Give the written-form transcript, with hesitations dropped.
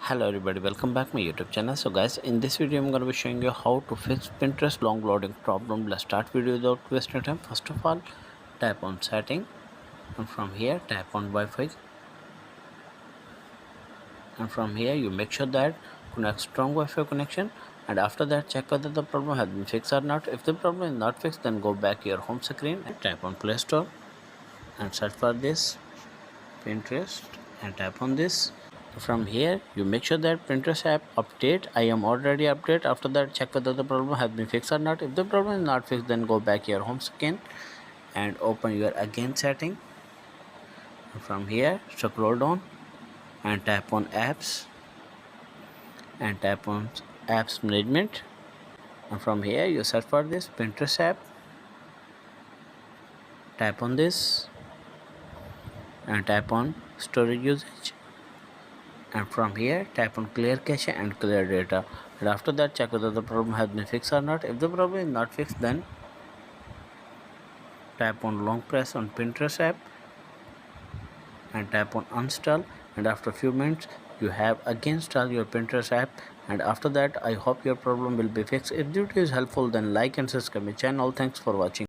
Hello everybody, welcome back my YouTube channel. So guys, in this video I'm going to be showing you how to fix Pinterest long loading problem. Let's start video without wasting time. First of all, tap on setting, and from here tap on Wi-Fi, and from here you make sure that connect strong Wi-Fi connection, and after that check whether the problem has been fixed or not. If the problem is not fixed, then go back to your home screen and tap on Play Store and search for this Pinterest and tap on this. From here you make sure that Pinterest app update. I am already update. After that check whether the problem has been fixed or not. If the problem is not fixed, then go back your home screen and open your again setting. From here scroll down and tap on apps and tap on apps management, and from here you search for this Pinterest app, tap on this and tap on storage usage, and from here tap on clear cache and clear data, and after that check whether the problem has been fixed or not. If the problem is not fixed, then tap on long press on Pinterest app and tap on uninstall, and after a few minutes you have again installed your Pinterest app. And after that I hope your problem will be fixed. If the video is helpful, then like and subscribe my channel. Thanks for watching.